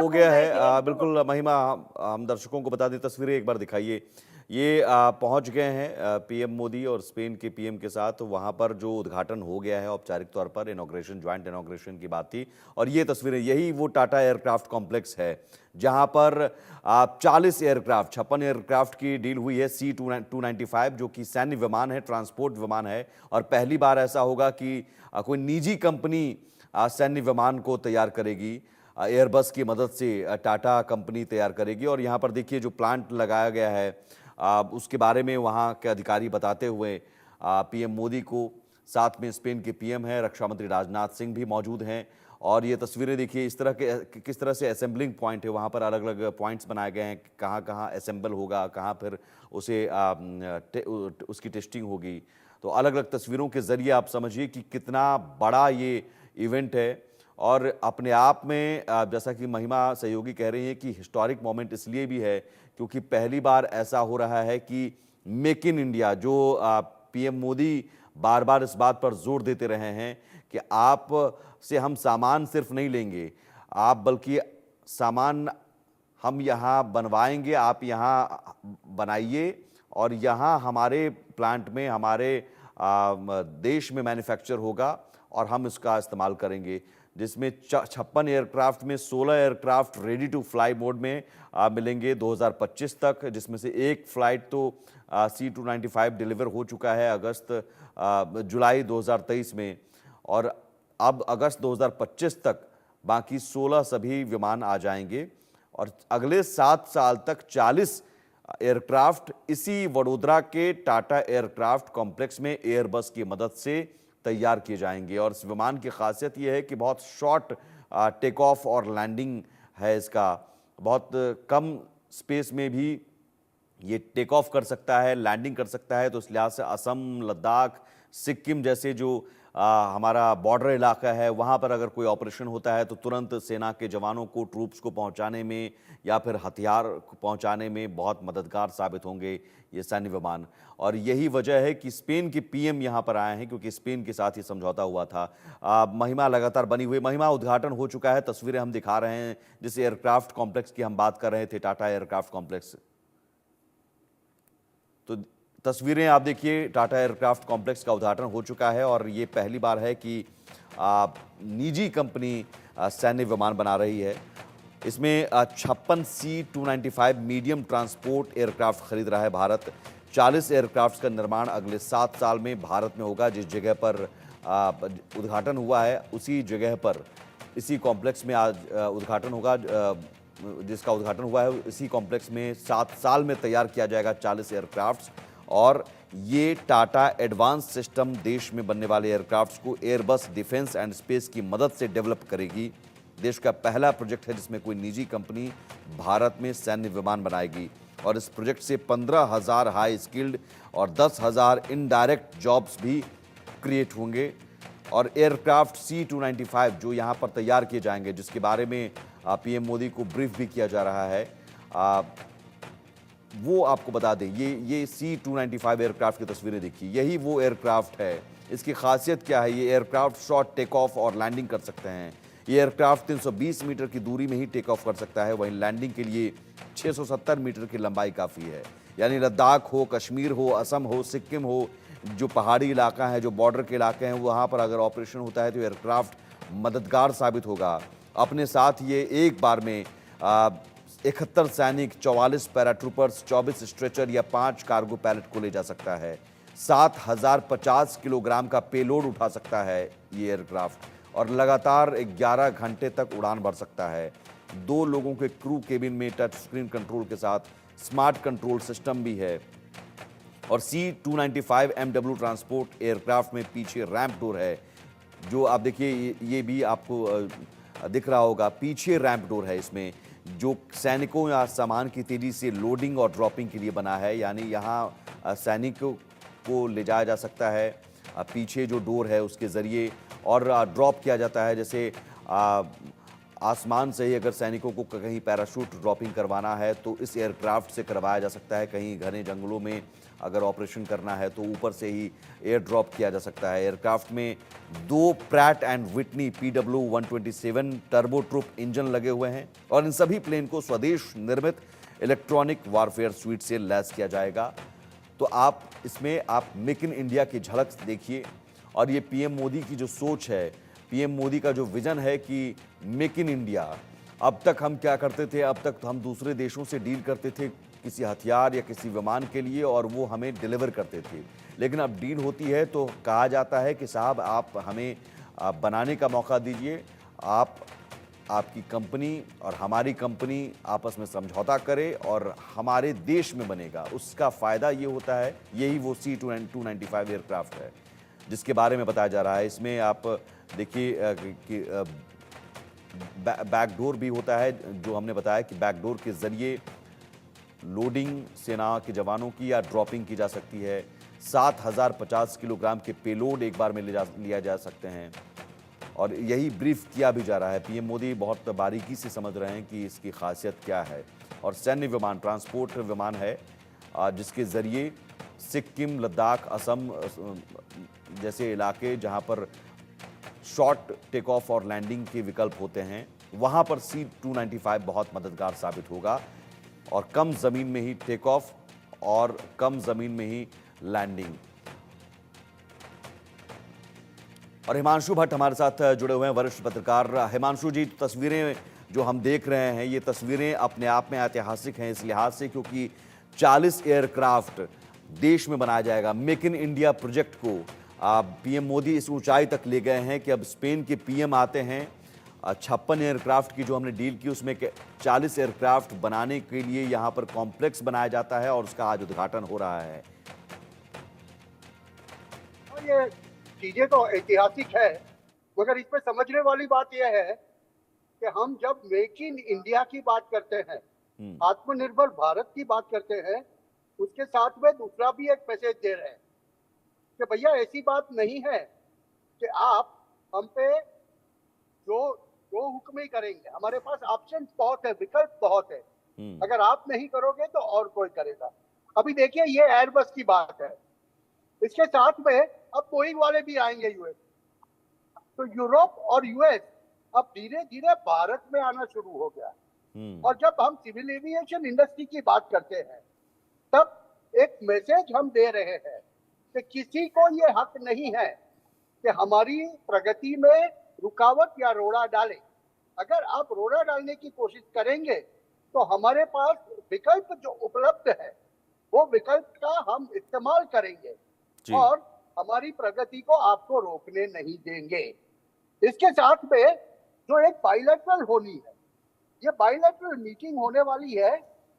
हो गया है। बैठे हैं तो बिल्कुल महिमा, हम दर्शकों को बता दें, तस्वीरें एक बार दिखाइए। ये पहुंच गए हैं पीएम मोदी और स्पेन के पीएम के साथ। वहां पर जो उद्घाटन हो गया है औपचारिक तौर पर, इनॉग्रेशन, ज्वाइंट इनॉग्रेशन की बात थी। और ये तस्वीरें, यही वो टाटा एयरक्राफ्ट कॉम्प्लेक्स है जहां पर 40 एयरक्राफ्ट, 56 एयरक्राफ्ट की डील हुई है। C-295 जो कि सैन्य विमान है, ट्रांसपोर्ट विमान है। और पहली बार ऐसा होगा कि कोई निजी कंपनी सैन्य विमान को तैयार करेगी। एयरबस की मदद से टाटा कंपनी तैयार करेगी। और यहाँ पर देखिए जो प्लांट लगाया गया है, उसके बारे में वहाँ के अधिकारी बताते हुए पीएम मोदी को, साथ में स्पेन के पीएम हैं, रक्षा मंत्री राजनाथ सिंह भी मौजूद हैं। और ये तस्वीरें देखिए, इस तरह के किस तरह से असेंबलिंग पॉइंट है, वहाँ पर अलग अलग पॉइंट्स बनाए गए हैं, कहाँ कहाँ असेंबल होगा, कहाँ फिर उसे उसकी टेस्टिंग होगी। तो अलग अलग तस्वीरों के जरिए आप समझिए कि कितना बड़ा ये इवेंट है। और अपने आप में जैसा कि महिमा सहयोगी कह रही हैं कि हिस्टोरिक मोमेंट इसलिए भी है क्योंकि पहली बार ऐसा हो रहा है कि मेक इन इंडिया, जो पीएम मोदी बार बार इस बात पर जोर देते रहे हैं कि आप से हम सामान सिर्फ नहीं लेंगे, आप बल्कि सामान हम यहाँ बनवाएंगे, आप यहाँ बनाइए और यहाँ हमारे प्लांट में, हमारे देश में मैन्युफैक्चर होगा और हम इसका इस्तेमाल करेंगे। जिसमें 56 एयरक्राफ्ट में 16 aircraft ready to fly mode में मिलेंगे 2025 तक, जिसमें से एक फ्लाइट तो C-295 डिलीवर हो चुका है जुलाई 2023 में। और अब अगस्त 2025 तक बाकी 16 सभी विमान आ जाएंगे। और अगले 7 साल तक 40 एयरक्राफ्ट इसी वडोदरा के टाटा एयरक्राफ्ट कॉम्प्लेक्स में एयरबस की मदद से तैयार किए जाएंगे। और इस विमान की खासियत यह है कि बहुत शॉर्ट टेक ऑफ और लैंडिंग है इसका। बहुत कम स्पेस में भी ये टेक ऑफ कर सकता है, लैंडिंग कर सकता है। तो इस लिहाज से असम, लद्दाख, सिक्किम जैसे जो हमारा बॉर्डर इलाका है, वहाँ पर अगर कोई ऑपरेशन होता है तो तुरंत सेना के जवानों को, ट्रूप्स को पहुँचाने में या फिर हथियार पहुँचाने में बहुत मददगार साबित होंगे ये सैन्य विमान। और यही वजह है कि स्पेन के पीएम यहाँ पर आए हैं, क्योंकि स्पेन के साथ ये समझौता हुआ था। महिमा लगातार बनी हुई, महिमा उद्घाटन हो चुका है, तस्वीरें हम दिखा रहे हैं जिस एयरक्राफ्ट कॉम्प्लेक्स की हम बात कर रहे थे, टाटा एयरक्राफ्ट कॉम्प्लेक्स। तो तस्वीरें आप देखिए, टाटा एयरक्राफ्ट कॉम्प्लेक्स का उद्घाटन हो चुका है और ये पहली बार है कि निजी कंपनी सैन्य विमान बना रही है। इसमें 56 C-295 मीडियम ट्रांसपोर्ट एयरक्राफ्ट खरीद रहा है भारत। 40 एयरक्राफ्ट का निर्माण अगले 7 साल में भारत में होगा। जिस जगह पर उद्घाटन हुआ है उसी जगह पर, इसी कॉम्प्लेक्स में आज उद्घाटन होगा। जिसका उद्घाटन हुआ है इसी कॉम्प्लेक्स में 7 साल में तैयार किया जाएगा 40 एयरक्राफ्ट्स। और ये टाटा एडवांस सिस्टम देश में बनने वाले एयरक्राफ्ट्स को एयरबस डिफेंस एंड स्पेस की मदद से डेवलप करेगी। देश का पहला प्रोजेक्ट है जिसमें कोई निजी कंपनी भारत में सैन्य विमान बनाएगी। और इस प्रोजेक्ट से 15,000 हाई स्किल्ड और 10,000 इनडायरेक्ट जॉब्स भी क्रिएट होंगे। और एयरक्राफ्ट C-295 जो यहाँ पर तैयार किए जाएंगे, जिसके बारे में पीएम मोदी को ब्रीफ भी किया जा रहा है, वो आपको बता दें, ये C-295 एयरक्राफ्ट की तस्वीरें देखिए, यही वो एयरक्राफ्ट है। इसकी खासियत क्या है? ये एयरक्राफ्ट शॉर्ट टेक ऑफ और लैंडिंग कर सकते हैं। ये एयरक्राफ्ट 320 मीटर की दूरी में ही टेक ऑफ कर सकता है, वहीं लैंडिंग के लिए 670 मीटर की लंबाई काफ़ी है। यानी लद्दाख हो, कश्मीर हो, असम हो, सिक्किम हो, जो पहाड़ी इलाका है, जो बॉर्डर के इलाके हैं, वहाँ पर अगर ऑपरेशन होता है तो एयरक्राफ्ट मददगार साबित होगा। अपने साथ ये एक बार में 71 सैनिक, 44 पैराट्रूपर्स, 24 स्ट्रेचर या 5 कार्गो पैलेट को ले जा सकता है। 7,050 किलोग्राम का पेलोड उठा सकता है ये एयरक्राफ्ट और लगातार 11 घंटे तक उड़ान भर सकता है। 2 लोगों के क्रू केबिन में टच स्क्रीन कंट्रोल के साथ स्मार्ट कंट्रोल सिस्टम भी है। और C-295 MW ट्रांसपोर्ट एयरक्राफ्ट में पीछे रैंप डोर है, जो आप देखिए, ये भी आपको दिख रहा होगा, पीछे रैंप डोर है इसमें, जो सैनिकों या सामान की तेजी से लोडिंग और ड्रॉपिंग के लिए बना है। यानी यहाँ सैनिकों को ले जाया जा सकता है पीछे जो डोर है उसके ज़रिए, और ड्रॉप किया जाता है। जैसे आसमान से ही अगर सैनिकों को कहीं पैराशूट ड्रॉपिंग करवाना है तो इस एयरक्राफ्ट से करवाया जा सकता है। कहीं घने जंगलों में अगर ऑपरेशन करना है तो ऊपर से ही एयर ड्रॉप किया जा सकता है। एयरक्राफ्ट में 2 Pratt and Whitney PW-127 turbo prop engine लगे हुए हैं और इन सभी प्लेन को स्वदेश निर्मित इलेक्ट्रॉनिक वारफेयर स्वीट से लैस किया जाएगा। तो आप इसमें आप मेक इन इंडिया की झलक देखिए और ये पीएम मोदी की जो सोच है, पीएम मोदी का जो विजन है कि मेक इन इंडिया। अब तक हम क्या करते थे, अब तक हम दूसरे देशों से डील करते थे किसी हथियार या किसी विमान के लिए और वो हमें डिलीवर करते थे, लेकिन अब डील होती है तो कहा जाता है कि साहब आप हमें बनाने का मौका दीजिए, आपकी कंपनी और हमारी कंपनी आपस में समझौता करे और हमारे देश में बनेगा। उसका फ़ायदा ये होता है, यही वो C-295 एयरक्राफ्ट है जिसके बारे में बताया जा रहा है। इसमें आप देखिए कि बैकडोर भी होता है, जो हमने बताया कि बैकडोर के ज़रिए लोडिंग सेना के जवानों की या ड्रॉपिंग की जा सकती है। 7050 किलोग्राम के पेलोड एक बार में लिया जा सकते हैं और यही ब्रीफ किया भी जा रहा है। पीएम मोदी बहुत बारीकी से समझ रहे हैं कि इसकी खासियत क्या है। और सैन्य विमान, ट्रांसपोर्ट विमान है जिसके ज़रिए सिक्किम, लद्दाख, असम जैसे इलाके जहां पर शॉर्ट टेक ऑफ और लैंडिंग के विकल्प होते हैं, वहां पर C-295 बहुत मददगार साबित होगा और कम ज़मीन में ही टेक ऑफ और कम ज़मीन में ही लैंडिंग। और हिमांशु भट्ट हमारे साथ जुड़े हुए हैं, वरिष्ठ पत्रकार। हिमांशु जी, तस्वीरें जो हम देख रहे हैं ये तस्वीरें अपने आप में ऐतिहासिक हैं इस लिहाज से क्योंकि 40 एयरक्राफ्ट देश में बनाया जाएगा। मेक इन इंडिया प्रोजेक्ट को पीएम मोदी इस ऊंचाई तक ले गए हैं कि अब स्पेन के पीएम आते हैं। 56 एयरक्राफ्ट की जो हमने डील की उसमें 40 एयरक्राफ्ट बनाने के लिए यहाँ पर कॉम्प्लेक्स बनाया जाता है और उसका आज उद्घाटन हो रहा है। ये चीजें तो ऐतिहासिक है, मगर इसमें समझने वाली बात यह है कि हम जब मेक इन इंडिया की बात करते हैं, आत्मनिर्भर भारत की बात करते हैं, उसके साथ में दूसरा भी एक मैसेज दे रहे हैं कि भैया ऐसी बात नहीं है कि आप हम पे जो हुक्म ही करेंगे। हमारे पास ऑप्शन बहुत है, विकल्प बहुत है। अगर आप नहीं करोगे तो और कोई करेगा। अभी देखिए ये एयरबस की बात है, इसके साथ में अब बोइंग वाले भी आएंगे यूएस। तो यूरोप और यूएस अब धीरे धीरे भारत में आना शुरू हो गया। और जब हम सिविल एविएशन इंडस्ट्री की बात करते हैं तब एक मैसेज हम दे रहे हैं कि किसी को ये हक नहीं है कि हमारी प्रगति में रुकावट या रोड़ा डाले। अगर आप रोड़ा डालने की कोशिश करेंगे तो हमारे पास विकल्प जो उपलब्ध है वो विकल्प का हम इस्तेमाल करेंगे और हमारी प्रगति को आपको रोकने नहीं देंगे। इसके साथ में जो एक बायलैटरल होनी है, ये बायलैटरल मीटिंग होने वाली है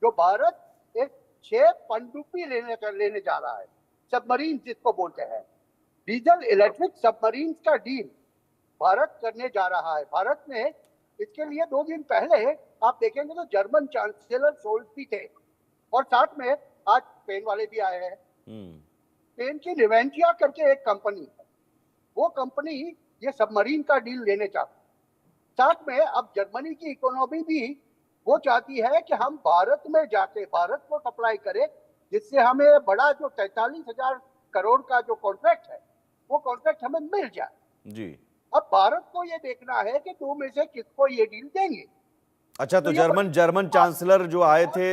जो भारत एक 6 पनडुब्बी लेने जा रहा है, सबमरीन जिसको बोलते हैं, डीजल इलेक्ट्रिक सबमरीन का डील भारत करने जा रहा है। भारत ने इसके लिए 2 दिन पहले आप देखेंगे तो जर्मन चांसलर शोल्ज भी थे और साथ में आज स्पेन वाले भी आए हैं। स्पेन की निवेंटिया करके एक कंपनी है, वो कंपनी ये सबमरीन का डील लेने चाहती है। साथ में अब जर्मनी की इकोनॉमी भी वो चाहती है कि हम भारत में जाके भारत को सप्लाई करें, जिससे हमें बड़ा जो 43,000 करोड़ का जो कॉन्ट्रैक्ट है वो कॉन्ट्रैक्ट हमें मिल जाए जी। अब भारत को ये देखना है कि 2 में से किसको ये डील देंगे। अच्छा, तो जर्मन चांसलर जो आए थे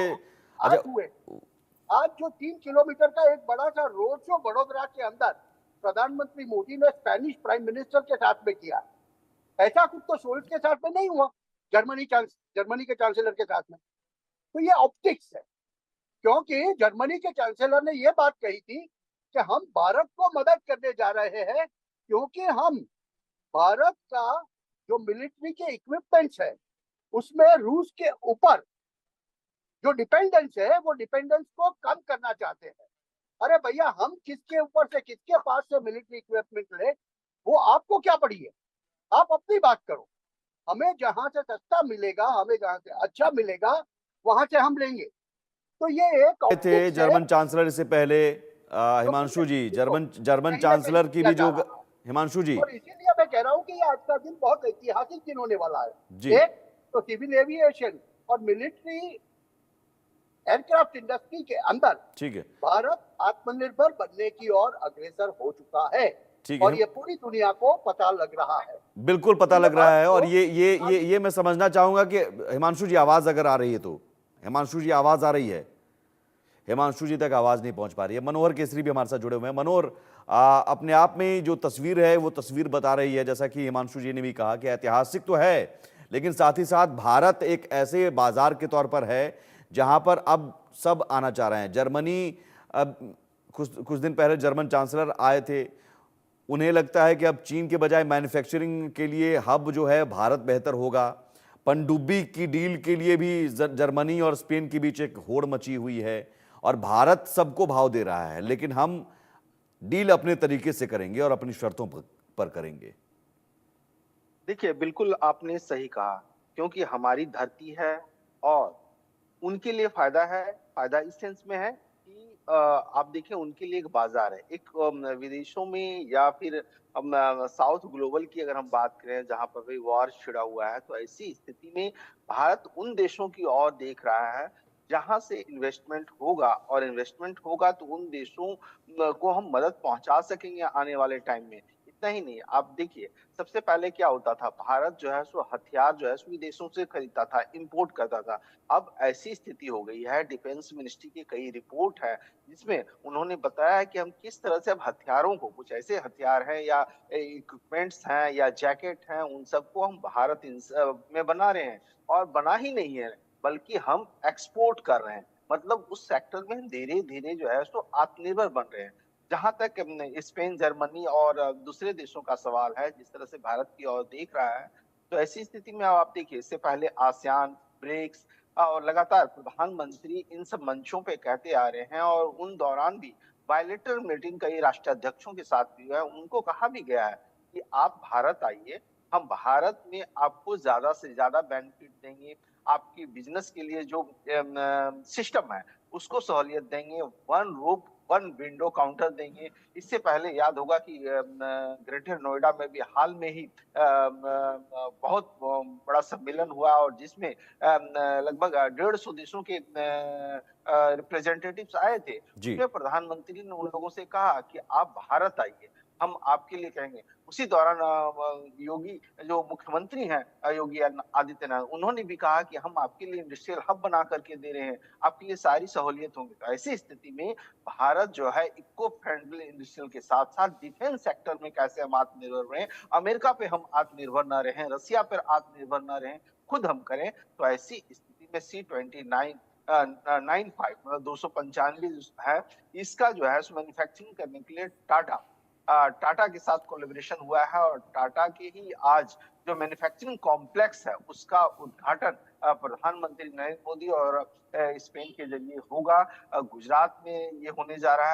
आज जो 3 किलोमीटर का एक बड़ा सा रोड शो वडोदरा के अंदर प्रधानमंत्री मोदी ने स्पेनिश प्राइम मिनिस्टर के साथ में किया, ऐसा कुछ तो शोल्ज के साथ में नहीं हुआ जर्मनी के चांसलर के साथ में। तो ये ऑप्टिक्स है, क्योंकि जर्मनी के चांसलर ने ये बात कही थी कि हम भारत को मदद करने जा रहे हैं क्योंकि हम भारत का जो मिलिट्री के इक्विपमेंट्स है उसमें रूस के ऊपर जो डिपेंडेंस है वो डिपेंडेंस को कम करना चाहते हैं। अरे भैया, हम किसके ऊपर से किसके पास से मिलिट्री इक्विपमेंट ले वो आपको क्या पड़ी है, आप अपनी बात करो। हमें जहां से सस्ता मिलेगा, हमें जहां से अच्छा मिलेगा वहां से हम लेंगे। तो ये एक जर्मन चांसलर से पहले हिमांशु जी, जर्मन चांसलर की भी जो हिमांशु जी। और इसीलिए मैं कह रहा हूँ कि ये आज का दिन बहुत ऐतिहासिक दिन होने वाला जी। है। एक तो सिविल एविएशन और मिलिट्री एयरक्राफ्ट इंडस्ट्री के अंदर ठीक है। भारत आत्मनिर्भर बनने की ओर अग्रसर हो चुका है ठीक और है। ये पूरी दुनिया को पता लग रहा है। बिल्कुल पता इसलिए लग रहा भारत है। को और ये मैं समझना चाहूंगा कि हिमांशु जी आवाज अगर आ रही है तो, हिमांशु जी आवाज आ रही है? हिमांशु जी तक आवाज नहीं पहुंच पा रही है। मनोहर केसरी भी हमारे साथ जुड़े हुए हैं। मनोहर, अपने आप में जो तस्वीर है वो तस्वीर बता रही है, जैसा कि हिमांशु जी ने भी कहा कि ऐतिहासिक तो है, लेकिन साथ ही साथ भारत एक ऐसे बाजार के तौर पर है जहां पर अब सब आना चाह रहे हैं। जर्मनी, अब कुछ दिन पहले जर्मन चांसलर आए थे, उन्हें लगता है कि अब चीन के बजाय मैन्युफैक्चरिंग के लिए हब जो है भारत बेहतर होगा। पनडुब्बी की डील के लिए भी जर्मनी और स्पेन के बीच एक होड़ मची हुई है और भारत सबको भाव दे रहा है, लेकिन हम डील अपने तरीके से करेंगे और अपनी शर्तों पर करेंगे। देखिए, बिल्कुल आपने सही कहा, क्योंकि हमारी धरती है और उनके लिए फ़ायदा है। फ़ायदा इस सेंस में है कि आप देखिए उनके लिए एक बाज़ार है। एक विदेशों में या फिर साउथ ग्लोबल की अगर हम बात करें जहाँ पर भी वॉर छिड़ा हुआ है, तो ऐसी स्थिति में भारत उन देशों की ओर देख रहा है, जहाँ से इन्वेस्टमेंट होगा और इन्वेस्टमेंट होगा तो उन देशों को हम मदद पहुँचा सकेंगे आने वाले टाइम में। इतना ही नहीं, आप देखिए सबसे पहले क्या होता था, भारत जो है सो हथियार जो है सो विदेशों से खरीदता था, इम्पोर्ट करता था। अब ऐसी स्थिति हो गई है, डिफेंस मिनिस्ट्री की कई रिपोर्ट है, जिसमें उन्होंने बताया है कि हम किस तरह से अब हथियारों को, कुछ ऐसे हथियार हैं या इक्विपमेंट्स हैं या जैकेट हैं, उन सबको हम भारत में बना रहे हैं और बना ही नहीं है, बल्कि हम एक्सपोर्ट कर रहे हैं। मतलब उस सेक्टर में धीरे-धीरे जो है सो आत्मनिर्भर बन रहे हैं। जहाँ तक स्पेन, जर्मनी और दूसरे देशों का सवाल है, जिस तरह से भारत की ओर देख रहा है, तो ऐसी स्थिति में अब आप देखिए, इससे पहले आसियान, ब्रिक्स और लगातार प्रधानमंत्री इन सब मंचों पे कहते आ रहे हैं और उन दौरान भी बायलैटरल मीटिंग कई राष्ट्राध्यक्षों के साथ भी हुआ है। उनको कहा भी गया है कि आप भारत आइए, हम भारत में आपको ज़्यादा से ज़्यादा बेनिफिट देंगे, आपकी बिज़नेस के लिए जो सिस्टम है, उसको सहूलियत देंगे, one roof, one window counter देंगे। इससे पहले याद होगा कि ग्रेटर नोएडा में भी हाल में ही बहुत बड़ा सम्मेलन हुआ और जिसमें लगभग 150 देशों के रिप्रेजेंटेटिव्स आए थे। जी। उसमें प्रधानमंत्री ने उन लोगों से कहा कि आप भारत आइए, हम आपके लिए करेंगे। उसी दौरान योगी जो मुख्यमंत्री हैं योगी आदित्यनाथ, उन्होंने भी कहा कि हम आपके लिए इंडस्ट्रियल हब बना करके दे रहे हैं, आपके लिए सारी सहूलियत होंगी। तो ऐसी स्थिति में भारत जो है इको फ्रेंडली इंडस्ट्रियल के साथ-साथ डिफेंस सेक्टर में कैसे हम आत्मनिर्भर रहें, अमेरिका पे हम आत्मनिर्भर ना रहें, रसिया पर आत्मनिर्भर ना रहें, खुद हम करें। तो ऐसी स्थिति में C-29 95 मतलब 295 है, इसका जो है सो मैन्युफैक्चरिंग करने के लिए टाटा के साथ कोलैबोरेशन हुआ है और टाटा के ही आज जो मैन्युफैक्चरिंग कॉम्प्लेक्स है, उसका उद्घाटन प्रधानमंत्री नरेंद्र मोदी और स्पेन के ज़रिए होगा। गुजरात में ये होने जा रहा है।